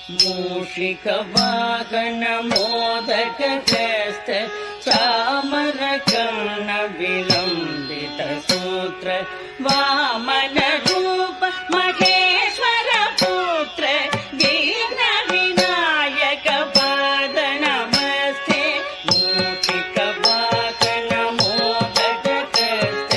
मूषिक वाहन मोदक हस्त चामर कर्ण विलंबित सूत्र वामन रूप महेश्वर पुत्र दीन विनायक पाद नमस्ते मूषिक वाहन मोदक हस्त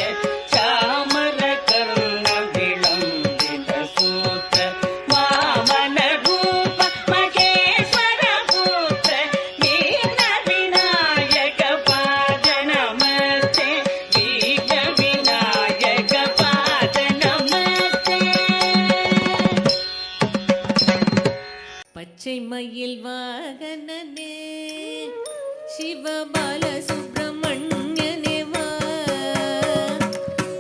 चामर कर्ण विलंबित सूत्र वामन रूप महेश्वर पुत्र दीन विनायक पाद नमस्ते दीन विनायक पाद नमस्ते பச்சை மயில் வாகனனே சிவபால சுப்பிரமணியனே வா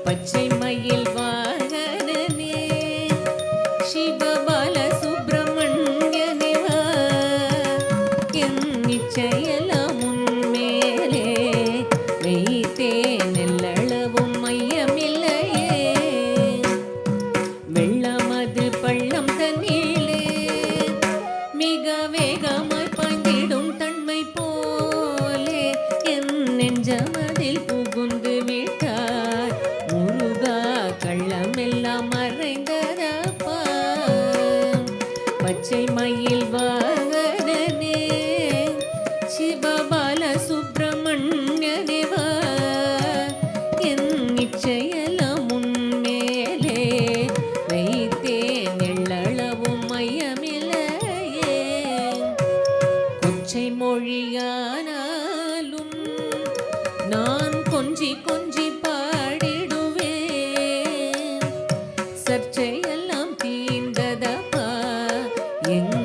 பச்சை மயில் வாகனனே சிவபால சுப்பிரமணியனே வா என் நிச்சயலாம் உன்மேலே வைத்தேன் எல்லளவும் மையமில்லையே வெள்ளமது பள்ளம் தண்ணீளே மிக வேகமாய் பாய்ந்திடும் தன்மை போலே என் நெஞ்சமதில் புகுந்து விட்டார் முருகா கள்ளமெல்லாம் மறைந்ததப்பா பச்சை மயில் வாகனனே சிவபால சுப்பிரமணியனே வா என் நிச்சயலாம் உன்மேலே வைத்தேன் எள்ளளவும் மையமில்லையே கொச்சை மொழியானாலும் நான் கொஞ்சி கொஞ்சி பாடிடுவேன் சர்ச்சையெல்லாம் தீர்ந்ததப்பா என்